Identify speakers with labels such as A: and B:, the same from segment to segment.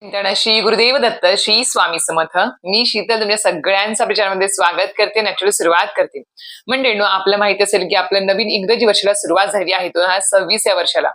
A: श्री गुरुदेव दत्त, श्री स्वामी समर्थ. मी शीतल तुमच्या सगळ्यांचं आपल्या चॅनलमध्ये स्वागत करते. नॅचरल सुरुवात करते. मंडळींनो, आपल्याला माहिती असेल की आपल्या नवीन इंग्रजी वर्षाला सुरुवात झाली आहे 2026 या वर्षाला.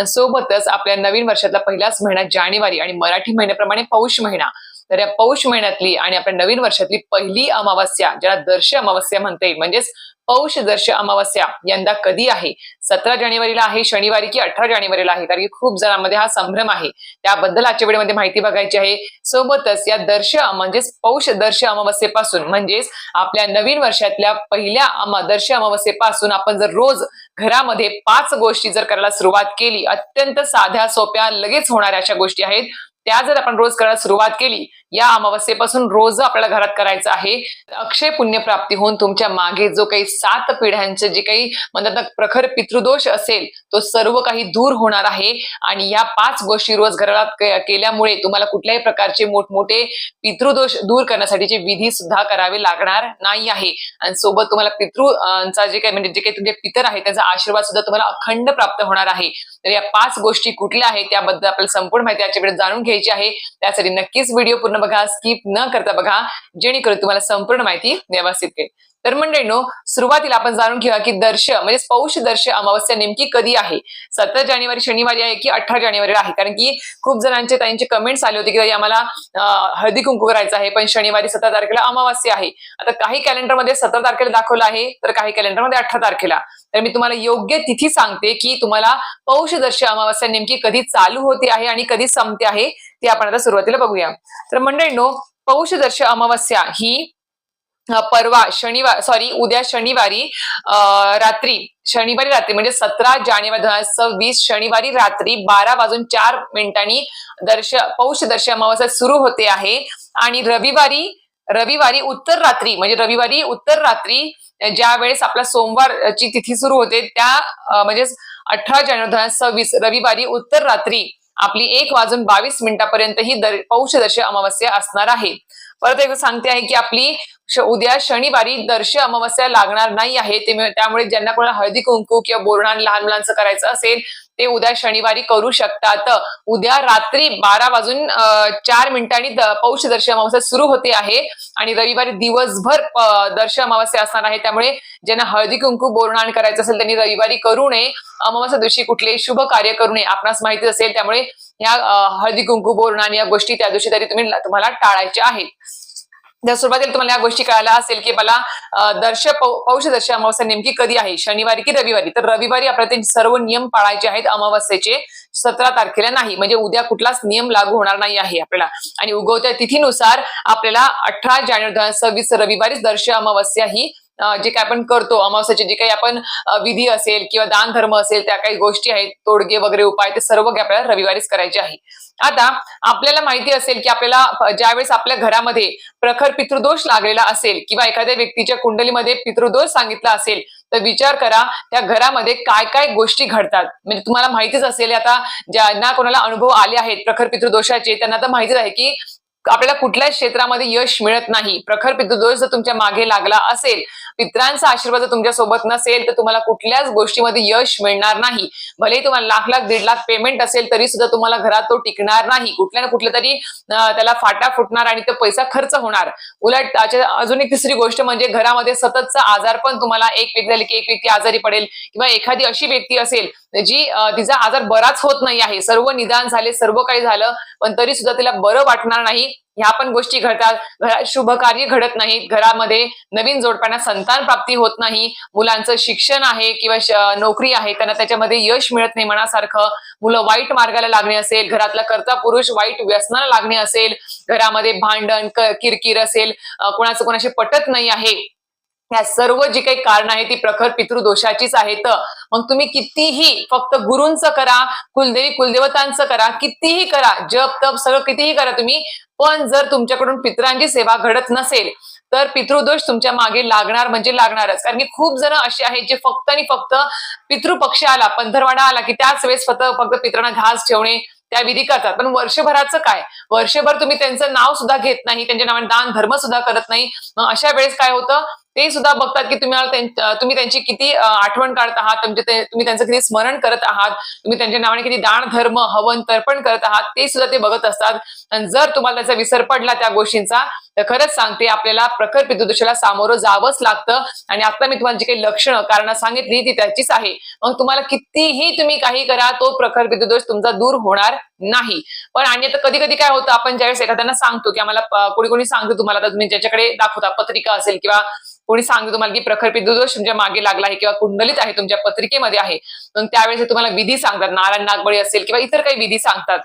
A: सोबतच आपल्या नवीन वर्षातला पहिलाच महिना जानेवारी आणि मराठी महिन्याप्रमाणे पौष महिना. तर या पौष महिन्यातली आणि आपल्या नवीन वर्षातली पहिली अमावास्या, ज्याला दर्श अमावास्या म्हणता येईल, म्हणजेच पौष दर्श अमावास्या यंदा कधी आहे? 17 जानेवारीला आहे शनिवारी की 18 जानेवारीला आहे? कारण की खूप जणांमध्ये हा संभ्रम आहे. त्याबद्दल आजच्या व्हिडिओमध्ये माहिती बघायची आहे. सोबतच या दर्श म्हणजेच पौष दर्श अमावास्येपासून म्हणजेच आपल्या नवीन वर्षातल्या पहिल्या दर्श अमावास्येपासून आपण जर रोज घरामध्ये 5 गोष्टी जर करायला सुरुवात केली, अत्यंत साध्या सोप्या लगेच होणाऱ्या अशा गोष्टी आहेत, त्या जर आपण रोज करायला सुरुवात केली, या अमावास्येपासून रोज आपल्याला घरात करायचं आहे, अक्षय पुण्य प्राप्ती होऊन तुमच्या मागे जो काही 7 पिढ्यांचे जे काही म्हणतात प्रखर पितृदोष असेल, तो सर्व काही दूर होणार आहे. आणि या 5 गोष्टी रोज घरात केल्यामुळे तुम्हाला कुठल्याही प्रकारचे मोठमोठे पितृदोष दूर करण्यासाठीचे विधी सुद्धा करावे लागणार नाही आहे. आणि सोबत तुम्हाला पितृंचा जे काही म्हणजे जे काही तुमचे पितर आहेत त्यांचा आशीर्वाद सुद्धा तुम्हाला अखंड प्राप्त होणार आहे. तर या 5 गोष्टी कुठल्या आहेत त्याबद्दल आपल्याला संपूर्ण माहिती आजच्या व्हिडिओत जाणून घ्यायची आहे. त्यासाठी नक्कीच व्हिडिओ पूर्ण बघा, स्किप न करता बघा, जेणेकरून तुम्हाला संपूर्ण माहिती व्यवस्थित कळेल. तर मंडळींनो, सुरुवातीला आपण जाणून घेऊया की दर्श म्हणजे पौष दर्श अमावास्या नेमकी कधी आहे? 17 जानेवारी शनिवारी आहे की 18 जानेवारीला आहे? कारण की खूप जणांचे त्यांचे कमेंट्स आले होते की आम्हाला हळदी कुंकू करायचं आहे, पण शनिवारी 17 तारखेला अमावास्या आहे. आता काही कॅलेंडरमध्ये 17 तारखेला दाखवलं आहे, तर काही कॅलेंडरमध्ये 18 तारखेला. तर मी तुम्हाला योग्य तिथी सांगते की तुम्हाला पौष दर्श अमावास्या नेमकी कधी चालू होते आहे आणि कधी संपते आहे, ते आपण आता सुरुवातीला बघूया. तर मंडळींनो, पौष दर्श अमावास्या ही उद्या शनिवारी रात्री म्हणजे 17 जानेवारी 2026 शनिवारी रात्री 12:04 पौष दर्श अमावास्या सुरू होते आहे. आणि रविवारी उत्तर रात्री ज्या वेळेस आपला सोमवारची तिथी सुरू होते, त्या म्हणजे 18 जानेवारी 2026 रविवारी उत्तर रात्री आपली 1:22 ही पौष दर्श अमावास्या असणार आहे. परत एक सांगते आहे की आपली उद्या शनिवारी दर्श अमावास्या लागणार नाही आहे. त्यामुळे ज्यांना कोणाला हळदी कुंकू किंवा बोरणान लहान मुलांचं करायचं असेल, ते उद्या शनिवारी करू शकतात. उद्या रात्री 12:04 पौष दर्श अमावास्या सुरू होते आहे आणि रविवारी दिवसभर दर्श अमावास्या असणार आहे. त्यामुळे ज्यांना हळदी कुंकू बोरणान करायचं असेल त्यांनी रविवारी करू नये. अमावास्या दिवशी कुठलेही शुभ कार्य करू नये, आपणास माहिती असेल. त्यामुळे ह्या हळदी कुंकू बोरणान या गोष्टी त्या दिवशी तरी तुम्हाला टाळायच्या आहेत. जर सुरुवातीला तुम्हाला या गोष्टी कळायला असेल की मला पौष दर्श अमावास्या नेमकी कधी आहे, शनिवारी की रविवारी, तर रविवारी आपल्याला ते सर्व नियम पाळायचे आहेत अमावास्येचे. 17 तारखेला नाही, म्हणजे उद्या कुठलाच नियम लागू होणार नाही आहे आपल्याला. आणि उगवत्या तिथीनुसार आपल्याला 18 जानेवारी 2026 रविवारी दर्श अमावास्या ही जे काही आपण करतो अमावास्याचे जे काही आपण विधी असेल किंवा दान धर्म असेल, त्या काही गोष्टी आहेत, तोडगे वगैरे उपाय, ते सर्व आपल्याला रविवारीच करायचे आहे. आता आपल्याला माहिती असेल की आपल्याला ज्यावेळेस आपल्या घरामध्ये प्रखर पितृदोष लागलेला असेल किंवा एखाद्या व्यक्तीच्या कुंडलीमध्ये पितृदोष सांगितला असेल, तर विचार करा त्या घरामध्ये काय काय गोष्टी घडतात. म्हणजे तुम्हाला माहितीच असेल, आता ज्यांना कोणाला अनुभव आले आहेत प्रखर पितृदोषाचे त्यांना तर माहितीच आहे की आपल्याला कुठल्याच क्षेत्रामध्ये यश मिळत नाही. प्रखर पितृदोष जर तुमच्या मागे लागला असेल, पितरांचा आशीर्वाद जर तुमच्या सोबत नसेल, तर तुम्हाला कुठल्याच गोष्टीमध्ये यश मिळणार नाही. भलेही तुम्हाला लाख 1.5 लाख पेमेंट असेल तरी सुद्धा तुम्हाला घरात तो टिकणार नाही. कुठल्या ना कुठल्या तरी त्याला फाटा फुटणार आणि तो पैसा खर्च होणार. उलट अजून एक तिसरी गोष्ट म्हणजे घरामध्ये सततचा आजार, पण तुम्हाला एक व्यक्ती झाली की एक व्यक्ती आजारी पडेल, किंवा एखादी अशी व्यक्ती असेल जी तिचा आजार बराच होत नाही आहे, सर्व निदान झाले, सर्व काही झालं, पण तरी सुद्धा तिला बरं वाटणार नाही. ह्या पण गोष्टी घडतात. घरात शुभ कार्य घडत नाहीत, घरामध्ये नवीन जोडप्यांना संतान प्राप्ती होत नाही, मुलांचं शिक्षण आहे किंवा नोकरी आहे त्यांना त्याच्यामध्ये यश मिळत नाही मनासारखं, मुलं वाईट मार्गाला लागणे असेल, घरातला कर्ता पुरुष वाईट व्यसनाला लागणे असेल, घरामध्ये भांडण किरकिर असेल, कोणाचं कोणाशी पटत नाही आहे, या सर्व जी काही कारण आहे ती प्रखर पितृदोषाचीच आहेत. मग तुम्ही कितीही फक्त गुरूंचं करा, कुलदेवी कुलदेवतांचं करा, कितीही करा, जप तप सगळं कितीही करा तुम्ही, पण जर तुमच्याकडून पितरांची सेवा घडत नसेल तर पितृदोष तुमच्या मागे लागणार म्हणजे लागणारच. कारण की खूप जण असे आहेत जे फक्त आणि फक्त पितृपक्ष आला, पंधरवाडा आला की त्याच वेळेस फक्त पितरांना घास ठेवणे त्या विधी करतात. पण वर्षभराचं काय, वर्षभर तुम्ही त्यांचं नाव सुद्धा घेत नाही, त्यांच्या नावाने दान धर्म सुद्धा करत नाही. मग अशा वेळेस काय होतं, ते सुद्धा बघतात की तुम्ही त्यांची किती आठवण काढत आहात, तुम्ही त्यांचं किती स्मरण करत आहात, तुम्ही त्यांच्या नावाने किती दान धर्म हवन तर्पण करत आहात, ते सुद्धा ते बघत असतात. आणि जर तुम्हाला त्याचा विसर पडला त्या गोष्टींचा, तर खरंच सांगते आपल्याला प्रखर पितृदोषाला सामोरं जावंच लागतं. आणि आता मी तुम्हाला जी काही लक्षणं कारण सांगितली ती त्याचीच आहे. मग तुम्हाला कितीही तुम्ही काही करा, तो प्रखर पितृदोष तुमचा दूर होणार नाही. पण आणि आता कधी कधी काय होतं, आपण ज्यावेळेस एखाद्यांना सांगतो की आम्हाला कोणी कोणी सांगतो तुम्हाला, तर तुम्ही ज्याच्याकडे दाखवता पत्रिका असेल किंवा कोणी सांगतो तुम्हाला की प्रखर पितृदोष तुमच्या मागे लागला आहे किंवा कुंडलीत आहे, तुमच्या पत्रिकेमध्ये आहे, पण त्यावेळेस तुम्हाला विधी सांगतात, नारायण नागबळी असेल किंवा इतर काही विधी सांगतात,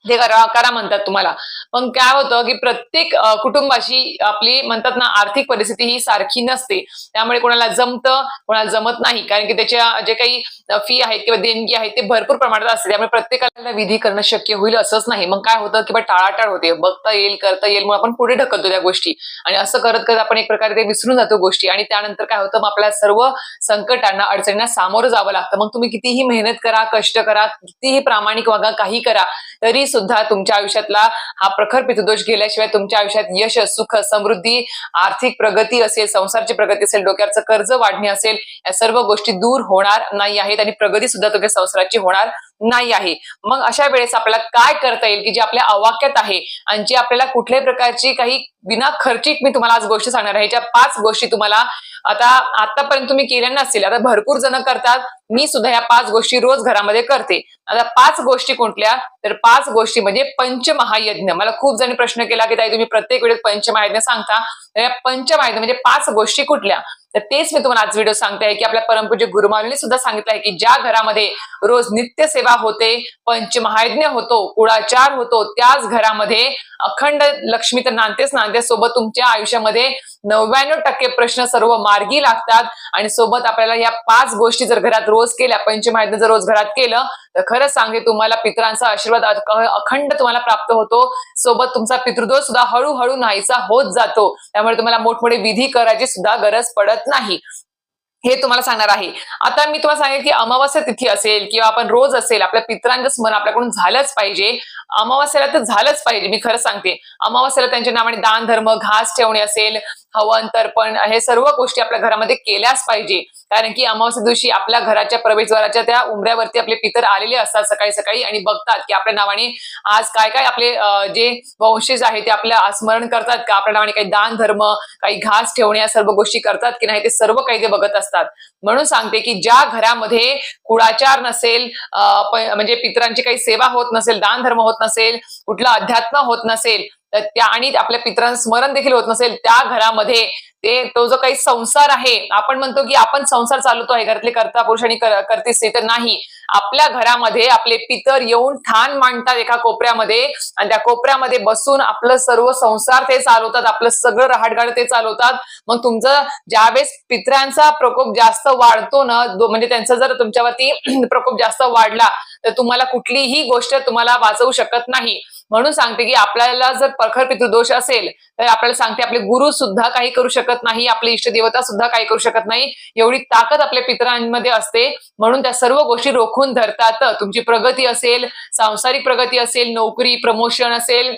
A: ते करा म्हणतात तुम्हाला. पण काय होतं की प्रत्येक कुटुंबाची आपली म्हणतात ना आर्थिक परिस्थिती ही सारखी नसते. त्यामुळे कोणाला जमतं, कोणाला जमत नाही. कारण की त्याच्या जे काही फी आहेत किंवा देणगी आहेत ते भरपूर प्रमाणात असते. त्यामुळे प्रत्येकाला विधी करणं शक्य होईल असंच नाही. मग काय होतं की टाळाटाळ होते, बघता येईल, करता येईल, मग आपण पुढे ढकलतो त्या गोष्टी. आणि असं करत करत आपण एक प्रकारे ते विसरून जातो गोष्टी. आणि त्यानंतर काय होतं, मग आपल्याला सर्व संकटांना, अडचणींना सामोरं जावं लागतं. मग तुम्ही कितीही मेहनत करा, कष्ट करा, कितीही प्रामाणिक वागा, काही करा, तरी सुद्धा तुमच्या आयुष्यातला हा प्रखर पितृदोष गेल्याशिवाय तुमच्या आयुष्यात यश, सुख, समृद्धी, आर्थिक प्रगती असेल, संसाराची प्रगती असेल, डोक्यावरचं कर्ज वाढणे असेल, या सर्व गोष्टी दूर होणार नाही आहेत आणि प्रगती सुद्धा तुमच्या संसाराची होणार नाही आहे. मग अशा वेळेस आपल्याला काय करता येईल की जे आपल्या आवाक्यात आहे आणि जे आपल्याला कुठल्याही प्रकारची काही बिना खर्चिक, मी तुम्हाला आज गोष्टी सांगणार आहे. ज्या 5 गोष्टी तुम्हाला आतापर्यंत तुम्ही केल्या नसतील, आता भरपूर जण करतात, मी सुद्धा या 5 गोष्टी रोज घरामध्ये करते. आता 5 गोष्टी कोणत्या, तर 5 गोष्टी म्हणजे पंचमहायज्ञ. मला खूप जणी प्रश्न केला की ताई तुम्ही प्रत्येक वेळेस पंचमहायज्ञ सांगता, तर या पंचमहायज्ञ म्हणजे 5 गोष्टी कुठल्या, तर तेच मी तुम्हाला आज व्हिडिओ सांगते आहे की आपल्या परमपूज्य गुरुमाऊलींनी सुद्धा सांगितलं आहे की ज्या घरामध्ये रोज नित्य सेवा होते, पंचमहायज्ञ होतो, कुळाचार होतो, त्याच घरामध्ये अखंड लक्ष्मी तर नांदतेच नांदते, सोबत तुमच्या आयुष्यामध्ये 99% प्रश्न सर्व मार्गी लागतात. आणि सोबत आपल्याला या 5 गोष्टी जर घरात रोज केल्या, पंचमहायज्ञ जर रोज घरात केलं, तर खरंच सांगते तुम्हाला पितरांचा आशीर्वाद अखंड तुम्हाला प्राप्त होतो. सोबत तुमचा पितृदोष सुद्धा हळूहळू नाहीसा होत जातो. त्यामुळे तुम्हाला मोठमोठे विधी करायची सुद्धा गरज पडत नाही. हे तुम्हाला सांगणार आहे. आता मी तुम्हाला सांगेल की अमावास्या तिथी असेल किंवा आपण रोज असेल, आपल्या पितरांचं स्मरण आपल्याकडून झालंच पाहिजे. अमावास्याला तर झालंच पाहिजे, मी खरं सांगते. अमावास्याला त्यांच्या नावाने दान धर्म, घास ठेवणे असेल, हवन तर्पण, हे सर्व गोष्टी आपल्या घरामध्ये केल्याच पाहिजे. कारण की अमावास्या दिवशी आपल्या घराच्या प्रवेशद्वाराच्या त्या उंबऱ्यावरती आपले पितर आलेले असतात सकाळी सकाळी आणि बघतात की आपल्या नावाने आज काय काय आपले जे वंशज आहेत ते आपल्या स्मरण करतात का, आपल्या नावाने काही दान धर्म, काही घास ठेवणे, या सर्व गोष्टी करतात की नाही, ते सर्व काही ते बघत असतात. म्हणून सांगते की ज्या घरामध्ये कुळाचार नसेल, म्हणजे पितरांची काही सेवा होत नसेल, दान धर्म होत नसेल, कुठलं अध्यात्म होत नसेल, तर त्या आणि आपल्या पितरांचं स्मरण देखील होत नसेल, त्या घरामध्ये तो जो काही संसार आहे, आपण म्हणतो की आपण संसार चालवतो आहे, घरातले कर्ता पुरुष आणि करते स्त्री, तर नाही. आपल्या घरामध्ये आपले पितर येऊन ठाण मांडतात एका कोपऱ्यामध्ये आणि त्या कोपऱ्यामध्ये बसून आपलं सर्व संसार ते चालवतात, आपलं सगळं रहाटगाड ते चालवतात. मग तुमचं ज्यावेळेस पितरांचा प्रकोप जास्त वाढतो ना, म्हणजे त्यांचा जर तुमच्यावरती प्रकोप जास्त वाढला, तर तुम्हाला कुठलीही गोष्ट तुम्हाला वाचवू शकत नाही. म्हणून सांगते की आपल्याला जर प्रखर पितृदोष असेल, तर आपल्याला सांगते आपले गुरु सुद्धा काही करू शकत नाही, आपले इष्टदेवता सुद्धा काही करू शकत नाही. एवढी ताकद आपल्या पितरांमध्ये असते. म्हणून त्या सर्व गोष्टी रोखून धरतात. तुमची प्रगती असेल, सांसारिक प्रगती असेल, नोकरी, प्रमोशन असेल,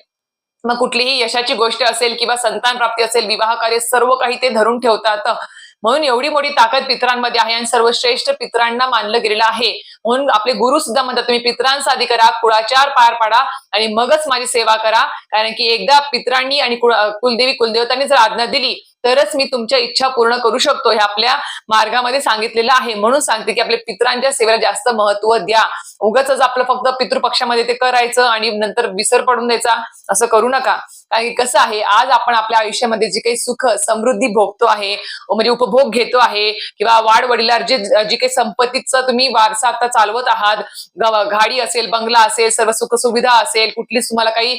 A: मग कुठलीही यशाची गोष्ट असेल किंवा संतान प्राप्ती असेल, विवाह कार्य, सर्व काही ते धरून ठेवतात. म्हणून एवढी मोठी ताकद पितरांमध्ये आहे आणि सर्वश्रेष्ठ पितरांना मानलं गेलेलं आहे. म्हणून आपले गुरु सुद्धा म्हणतात तुम्ही पितरांचा आधी करा, कुळाचार पार पाडा आणि मगच माझी सेवा करा. कारण की एकदा पितरांनी आणि कुलदेवी कुलदेवतांनी जर आज्ञा दिली, तरच मी तुमच्या इच्छा पूर्ण करू शकतो, हे आपल्या मार्गामध्ये सांगितलेलं आहे. म्हणून सांगते की आपल्या पितरांच्या सेवेला जास्त महत्व द्या. उगाच आपलं फक्त पितृपक्षामध्ये ते करायचं आणि नंतर विसर पडून द्यायचा, असं करू नका. कारण कसं आहे, आज आपण आपल्या आयुष्यामध्ये जे काही सुख समृद्धी भोगतो आहे, म्हणजे उपभोग घेतो आहे किंवा वाडवडिलांवर जी काही संपत्तीचं तुम्ही वारसा आता चालवत आहात, गाडी असेल, बंगला असेल, सर्व सुख सुविधा असेल, कुठलीच तुम्हाला काही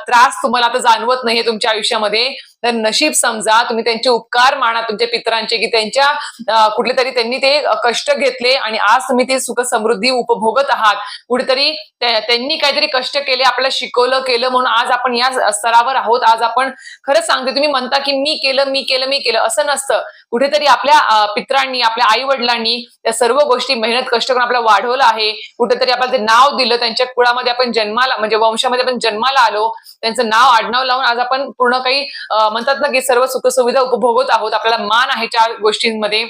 A: त्रास तुम्हाला आता जाणवत नाहीये तुमच्या आयुष्यामध्ये, तर नशीब समजा, तुम्ही त्यांचे उपकार माना तुमच्या पितरांचे की त्यांच्या कुठले तरी त्यांनी ते कष्ट घेतले आणि आज तुम्ही ते सुख समृद्धी उपभोगत आहात. कुठेतरी त्यांनी काहीतरी कष्ट केले, आपल्याला शिकवलं केलं, म्हणून आज आपण या स्तरावर आहोत. आज आपण खरंच सांगते, तुम्ही म्हणता की मी केलं असं नसतं. कुठेतरी आपल्या पितरांनी, आपल्या आई वडिलांनी त्या सर्व गोष्टी मेहनत कष्ट करून आपल्याला वाढवलं आहे. कुठेतरी आपल्याला ते नाव दिलं, त्यांच्या कुळामध्ये आपण जन्माला, म्हणजे वंशामध्ये आपण जन्माला आलो, त्यांचं नाव आडनाव लावून आज आपण पूर्ण काही म्हणतात ना की सर्व सुखसुविधा उपभोगत आहोत, आपल्याला मान आहे 4 गोष्टींमध्ये,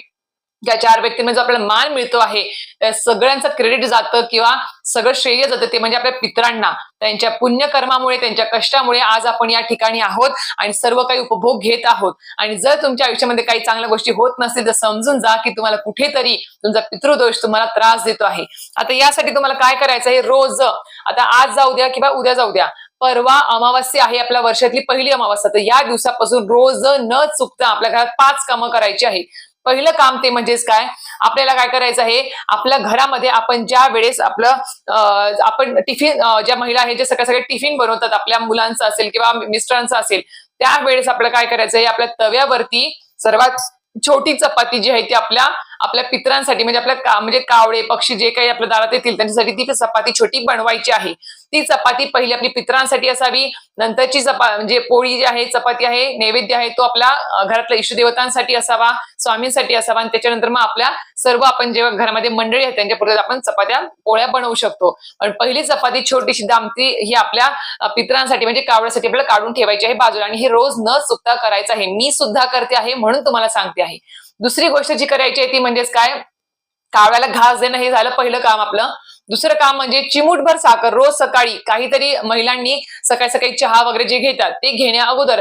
A: या 4 व्यक्तींमध्ये जो आपल्याला मान मिळतो आहे, त्या सगळ्यांचं क्रेडिट जातं किंवा सगळं श्रेय जातं ते म्हणजे आपल्या पितरांना. त्यांच्या पुण्यकर्मामुळे, त्यांच्या कष्टामुळे आज आपण या ठिकाणी आहोत आणि सर्व काही उपभोग घेत आहोत. आणि जर तुमच्या आयुष्यामध्ये काही चांगल्या गोष्टी होत नसतील तर समजून जा की तुम्हाला कुठेतरी तुमचा पितृदोष तुम्हाला त्रास देतो आहे. आता यासाठी तुम्हाला काय करायचं आहे, रोज, आता आज जाऊ द्या किंवा उद्या जाऊ द्या, परवा अमावास्या आहे, आपल्या वर्षातली पहिली अमावास्या, तर या दिवसापासून रोज न चुकता आपल्या घरात 5 कामं करायची आहे. पहिलं काम ते म्हणजेच काय, आपल्याला काय करायचं आहे, आपल्या घरामध्ये आपण ज्या वेळेस आपण टिफिन, ज्या महिला आहेत ज्या सकाळी सकाळी टिफिन बनवतात, आपल्या मुलांचं असेल किंवा मिस्टरांचं असेल, त्यावेळेस आपल्याला काय करायचं आहे, आपल्या तव्यावरती सर्वात छोटी चपाती जी आहे ती आपल्या पितरांसाठी म्हणजे म्हणजे कावळे पक्षी जे काही आपल्या दारात येतील त्यांच्यासाठी ती चपाती छोटी बनवायची आहे. ती चपाती पहिली आपली पितरांसाठी असावी, नंतरची म्हणजे पोळी जी आहे, चपाती आहे, नैवेद्य आहे तो आपल्या घरातल्या इष्टदेवतांसाठी असावा, स्वामींसाठी असावा, आणि त्याच्यानंतर मग आपल्या सर्व आपण जेव्हा घरामध्ये मंडळी आहेत त्यांच्यापुढे आपण चपात्या पोळ्या बनवू शकतो. पण पहिली चपाती छोटीशी दामटी ही आपल्या पितरांसाठी म्हणजे कावळ्यासाठी आपल्याला काढून ठेवायची आहे बाजूला, आणि हे रोज न चुकता करायचं आहे. मी सुद्धा करते आहे म्हणून तुम्हाला सांगते आहे. दुसरी गोष्ट जी करायची आहे ती म्हणजेच काय, कावळ्याला घास देणं, हे झालं पहिलं काम आपलं. दुसरं काम म्हणजे चिमूटभर साखर रोज सकाळी, काहीतरी महिलांनी सकाळी सकाळी चहा वगैरे जे घेतात ते घेण्या अगोदर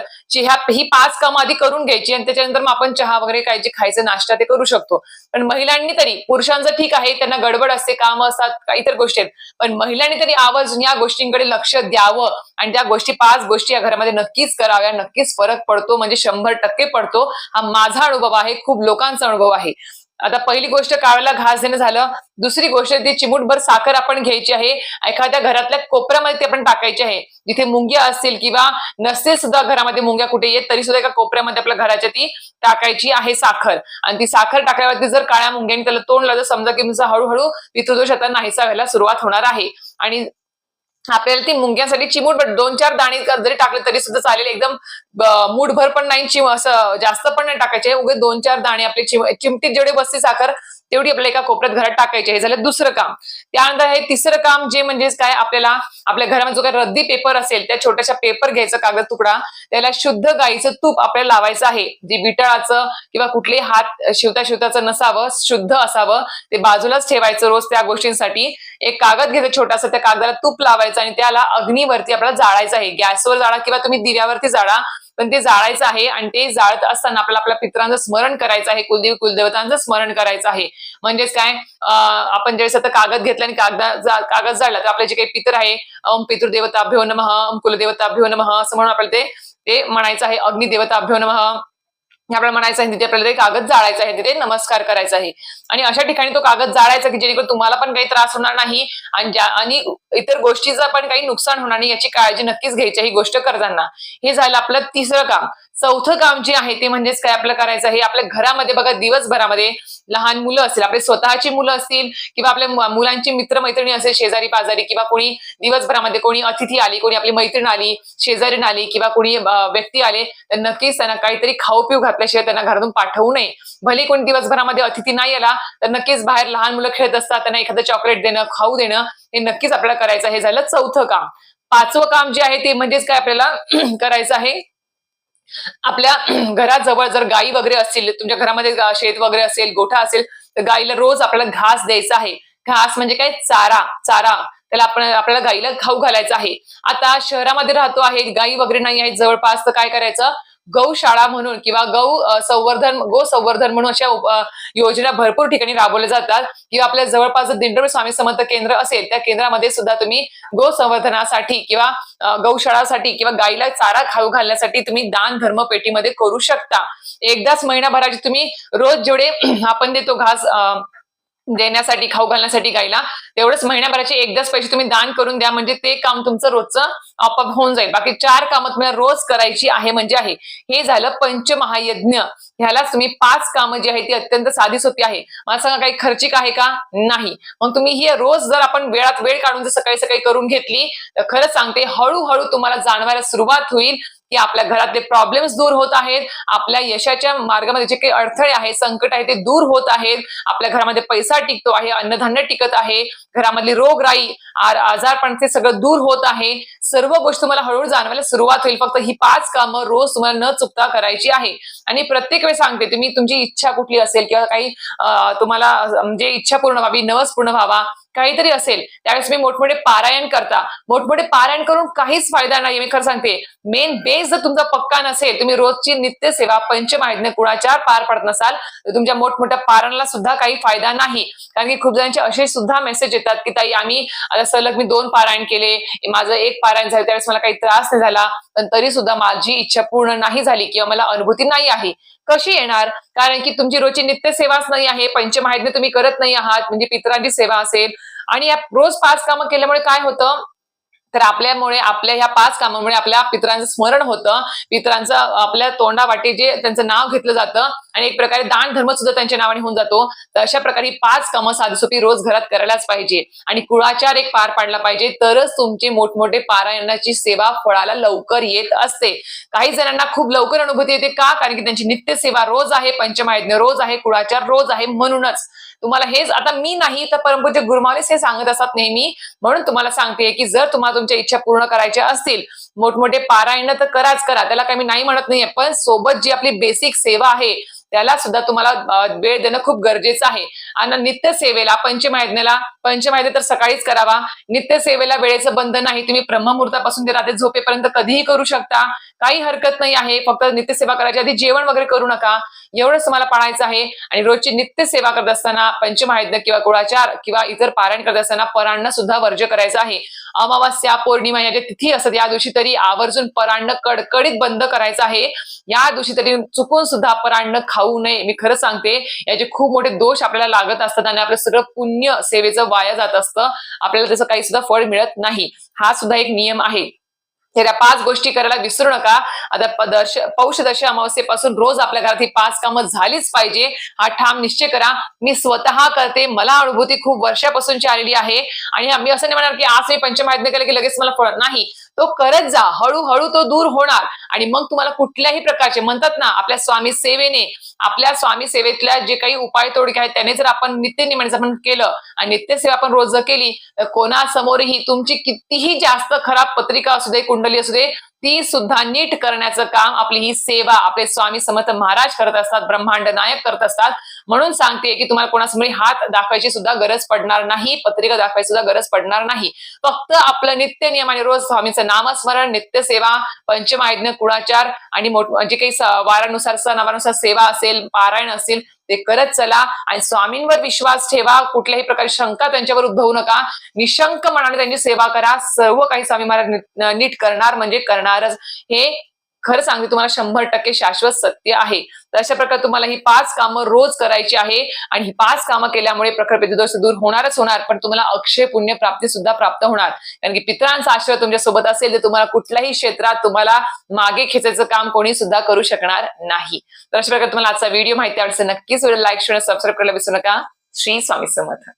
A: ही 5 कामं आधी करून घ्यायची, आणि त्याच्यानंतर मग आपण चहा वगैरे काय जे खायचं नाश्ता ते करू शकतो. पण महिलांनी तरी, पुरुषांचं ठीक आहे त्यांना गडबड असते, काम असतात, काही इतर गोष्टी आहेत, पण महिलांनी तरी आवर्जून या गोष्टींकडे लक्ष द्यावं आणि त्या 5 गोष्टी या घरामध्ये नक्कीच कराव्या. नक्कीच फरक पडतो, म्हणजे 100% पडतो. हा माझा अनुभव आहे, खूप लोकांचा अनुभव आहे. आता पहिली गोष्ट कावळ्याला घास देणं झालं. दुसरी गोष्ट ती चिमूटभर साखर आपण घ्यायची आहे, एखाद्या घरातल्या कोपऱ्यामध्ये ती आपण टाकायची आहे. जिथे मुंग्या असतील किंवा नसतील सुद्धा घरामध्ये मुंग्या कुठे येत तरी सुद्धा एका कोपऱ्यामध्ये आपल्या घराच्या ती टाकायची आहे साखर. आणि ती साखर टाकल्यावरती जर काळ्या मुंग्यांनी त्याला तोंड लावलं, समजा की तुमचा हळूहळू पितृदोष आता नाहीसा व्हायला सुरुवात होणार आहे. आणि आपल्याला ती मुंग्यांसाठी चिमूटभर 2-4 दाणे जरी टाकले तरी सुद्धा चालेल, एकदम मूठभर पण नाही, असं जास्त पण नाही टाकायचे, उगे 2-4 दाणे आपले चिमटीत जेवढे बसते साखर तेवढी आपल्या एका कोपऱ्यात घरात टाकायची. हे झालं दुसरं काम. त्यानंतर हे तिसरं काम जे म्हणजेच काय, आपल्याला आपल्या घरामध्ये जो काही रद्दी पेपर असेल त्या छोट्याशा पेपर घ्यायचा, कागद तुकडा, त्याला शुद्ध गाईचं तूप आपल्याला लावायचं आहे. जे बिटळाचं किंवा कुठलेही हात शिवताचं नसावं, शुद्ध असावं, ते बाजूलाच ठेवायचं रोज त्या गोष्टींसाठी. एक कागद घ्यायचा छोटासा, त्या कागदाला तूप लावायचं आणि त्याला अग्नीवरती आपल्याला जाळायचं आहे. गॅसवर जाळा किंवा तुम्ही दिव्यावरती जाळा, पण ते जाळायचं आहे. आणि ते जाळत असताना आपल्याला आपल्या पितरांचं स्मरण करायचं आहे, कुलदेवी कुलदेवतांचं स्मरण करायचं आहे. म्हणजेच काय, आपण ज्यावेळेस आता कागद घेतला आणि कागद जाळला तर आपले जे काही पितर आहे, ओम पितृदेवताभ्यो नमः, ओम कुलदेवताभ्यो नमः असं म्हणून आपल्याला ते म्हणायचं आहे. अग्निदेवताभ्यो नमः आपल्याला म्हणायचं आहे, तिथे आपल्याला ते कागद जाळायचं आहे, तिथे नमस्कार करायचा आहे. आणि अशा ठिकाणी तो कागद जाळायचा की जेणेकरून तुम्हाला पण काही त्रास होणार नाही आणि इतर गोष्टीचं पण काही नुकसान होणार नाही, याची काळजी नक्कीच घ्यायची ही गोष्ट करताना. हे झालं आपलं तिसरं काम. चौथं काम जे आहे ते म्हणजेच काय, आपलं करायचं आहे, आपल्या घरामध्ये बघा दिवसभरामध्ये लहान मुलं असतील, आपले स्वतःची मुलं असतील किंवा आपल्या मुलांची मित्रमैत्रिणी असेल, शेजारी पाजारी, किंवा कोणी दिवसभरामध्ये कोणी अतिथी आली, कोणी आपली मैत्रीण आली, शेजारीण आली किंवा कोणी व्यक्ती आले, तर नक्कीच त्यांना काहीतरी खाऊ पिऊ घातल्याशिवाय त्यांना घरातून पाठवू नये. भले कोणी दिवसभरामध्ये अतिथी नाही आला तर नक्कीच बाहेर लहान मुलं खेळत असतात, त्यांना एखादं चॉकलेट देणं, खाऊ देणं, हे नक्कीच आपल्याला करायचं. हे झालं चौथं काम. 5वं काम जे आहे ते म्हणजेच काय, आपल्याला करायचं आहे, आपल्या घराजवळ जर गायी वगैरे असतील, तुमच्या घरामध्ये शेत वगैरे असेल, गोठा असेल, तर गायीला रोज आपल्याला घास द्यायचा आहे. घास म्हणजे काय, चारा त्याला आपल्याला गायीला खाऊ घालायचं आहे. आता शहरामध्ये राहतो आहे, गायी वगैरे नाही आहेत जवळपास, तर काय करायचं, गौशाळा म्हणून किंवा गो संवर्धन म्हणून अशा योजना भरपूर ठिकाणी राबवल्या जातात. किंवा आपल्या जवळपास जर दिंडोरी स्वामी समर्थ केंद्र असेल, त्या केंद्रामध्ये सुद्धा तुम्ही गो संवर्धनासाठी किंवा गौशाळासाठी किंवा गायीला चारा खाऊ घालण्यासाठी तुम्ही दान धर्म पेटीमध्ये करू शकता. एकदाच महिनाभराची तुम्ही रोज जेवढे आपण देतो घास देण्यासाठी, खाऊ घालण्यासाठी गायला, तेवढंच महिन्याभराचे एकदाच पैसे तुम्ही दान करून द्या, म्हणजे ते काम तुमचं रोजचं आपोआप होऊन जाईल. बाकी 4 कामं तुम्हाला रोज करायची आहे म्हणजे आहे. हे झालं पंचमहायज्ञ. ह्यालाच तुम्ही 5 कामं जी आहे ती अत्यंत साधी सोपी आहे. मला सांगा काही खर्चिक आहे का? नाही. मग तुम्ही ही रोज जर आपण वेळात वेळ काढून जर सकाळी सकाळी करून घेतली तर खरंच सांगते, हळूहळू तुम्हाला जाणवायला सुरुवात होईल की आपल्या घरातले प्रॉब्लेम्स दूर होत आहेत, आपल्या यशाच्या मार्गामध्ये जे काही अडथळे आहेत, संकट आहे ते दूर होत आहेत, आपल्या घरामध्ये पैसा टिकतो आहे, अन्नधान्य टिकत आहे, घरामधली रोगराई, आजारपण ते सगळं दूर होत आहे. सर्व गोष्टी तुम्हाला हळूहळू जाणवायला सुरुवात होईल. फक्त ही 5 कामं रोज तुम्हाला न चुकता करायची आहे. आणि प्रत्येक वेळी सांगते, तुम्ही तुमची इच्छा कुठली असेल किंवा काही तुम्हाला म्हणजे इच्छा पूर्ण व्हावी, नवस पूर्ण व्हावा, काहीतरी असेल, त्यावेळेस तुम्ही मोठमोठे पारायण करता. मोठमोठे पारायण करून काहीच फायदा नाही. मी खरं सांगते, मेन बेस जर तुमचा पक्का नसेल, तुम्ही रोजची नित्य सेवा पंचमहायज्ञ कुळाचार पार पडत नसाल, तर तुमच्या मोठमोठ्या पारायणाला सुद्धा काही फायदा नाही. कारण की खूप जणांचे असे सुद्धा मेसेज येतात की ताई, आम्ही आता सलग मी 2 पारायण केले, माझं 1 पारायण झालं, त्यावेळेस मला काही त्रास नाही झाला, पण तरी सुद्धा माझी इच्छा पूर्ण नाही झाली किंवा मला अनुभूती नाही आहे. कशी येणार? कारण की तुमची रोजची नित्य सेवाच नाही आहे, पंचमहायज्ञ तुम्ही करत नाही आहात, म्हणजे पितरांची सेवा असेल. आणि या रोज 5 कामं केल्यामुळे काय होतं, तर आपल्या ह्या 5 कामांमुळे आपल्या पितरांचं स्मरण होतं, पितरांचं आपल्या तोंडावाटे जे त्यांचं नाव घेतलं जातं आणि एक प्रकारे दान धर्म सुद्धा त्यांच्या नावाने होऊन जातो. तर अशा प्रकारे 5 कामं साधीसोपी रोज घरात करायलाच पाहिजे आणि कुळाचार एक पार पाडला पाहिजे, तरच तुमची मोठमोठे पारायणाची सेवा फळाला लवकर येत असते. काही जणांना खूप लवकर अनुभूती येते का? कारण की त्यांची नित्य सेवा रोज आहे, पंचमहायज्ञ रोज आहे, कुळाचार रोज आहे. म्हणूनच तुम्हाला हेच, आता मी नाही तर परमपूज्य गुरुमाऊलीच हे सांगत असतात नेहमी. म्हणून तुम्हाला सांगते की जर तुम्हाला तुमच्या इच्छा पूर्ण करायच्या असतील, मोठमोठे पारायण तर कराच करा, त्याला काही मी नाही म्हणत नाहीये, पण सोबत जी आपली बेसिक सेवा आहे त्याला सुद्धा तुम्हाला वेळ देणं खूप गरजेचं आहे. आणि नित्य सेवेला पंचमहायज्ञ तर सकाळीच करावा. नित्य सेवेला वेळेचं बंधन नाही, तुम्ही ब्रह्ममुहूर्तापासून ते रात्री झोपेपर्यंत कधीही करू शकता, काही हरकत नाही आहे. फक्त नित्य सेवा करायच्या आधी जेवण वगैरे करू नका, एवढंच तुम्हाला पाळायचं आहे. आणि रोजची नित्य सेवा करत असताना पंचमहायज्ञ किंवा कुळाचार किंवा इतर पारायण करत असताना परान्न सुद्धा वर्ज्य करायचं आहे. अमावास्या, पौर्णिमा या ज्या तिथी असतात या दिवशी तरी आवर्जून परान्न कडकडीत बंद करायचं आहे. या दिवशी तरी चुकून सुद्धा परान्न खाऊ नये. मी खरं सांगते, याचे खूप मोठे दोष आपल्याला लागत असतात आणि आपलं सगळं पुण्य सेवेचं वाया जात असतं, आपल्याला त्याचं काही सुद्धा फळ मिळत नाही. हा सुद्धा एक नियम आहे. या 5 गोष्टी करायला विसरू नका. आता पौष दर्श अमावस्येपासून रोज आपल्या घरात ही 5 कामं झालीच पाहिजे, हा ठाम निश्चय करा. मी स्वतः करते, मला अनुभूती खूप वर्षापासूनची आलेली आहे. आणि मी असं नाही म्हणणार की आज मी पंचमहायज्ञ केलं की लगेच मला फळ नाही, तो करत जा, हळूहळू तो दूर होणार. आणि मग तुम्हाला कुठल्याही प्रकारचे म्हणतात ना, आपल्या स्वामी सेवेतल्या जे काही उपाय तोडगे आहेत त्याने जर आपण नित्यनियमाने आपण केलं आणि नित्यसेवा आपण रोज जर केली, तर कोणासमोरही तुमची कितीही जास्त खराब पत्रिका असू दे, कुंडली असू दे, ती सुद्धा नीट करण्याचं काम आपली ही सेवा आपले स्वामी समर्थ महाराज करत असतात, ब्रह्मांड नायक करत असतात. म्हणून सांगते की तुम्हाला कोणासमोर हात दाखवायची सुद्धा गरज पडणार नाही, पत्रिका दाखवायची सुद्धा गरज पडणार नाही. फक्त आपलं नित्य नियमाने रोज स्वामींचं नामस्मरण, नित्य सेवा, पंचमहायज्ञ, कुळाचार आणि जे काही वारानुसार सणावारानुसार सेवा असेल, पारायण असेल, ते करत चला. आणि स्वामींवर विश्वास ठेवा, कुठल्याही प्रकारची शंका त्यांच्यावर उद्भवू नका, निशंक मनाने त्यांची सेवा करा. सर्व काही स्वामी महाराज नीट करणार म्हणजे करणारच, हे खरं सांगते तुम्हाला 100% शाश्वत सत्य आहे. तर अशा प्रकारे तुम्हाला ही 5 कामं रोज करायची आहे आणि ही 5 कामं केल्यामुळे प्रखर पितृदोष दूर होणारच होणार, पण तुम्हाला अक्षय पुण्य प्राप्ती सुद्धा प्राप्त होणार. कारण की पितरांचा आशीर्वाद तुमच्या सोबत असेल तर तुम्हाला कुठल्याही क्षेत्रात तुम्हाला मागे खेचायचं काम कोणी सुद्धा करू शकणार नाही. तर अशा प्रकारे तुम्हाला आजचा व्हिडिओ माहिती आवडला नक्कीच लाईक, शेअर, सबस्क्राईब करायला विसरू नका. श्री स्वामी समर्थ.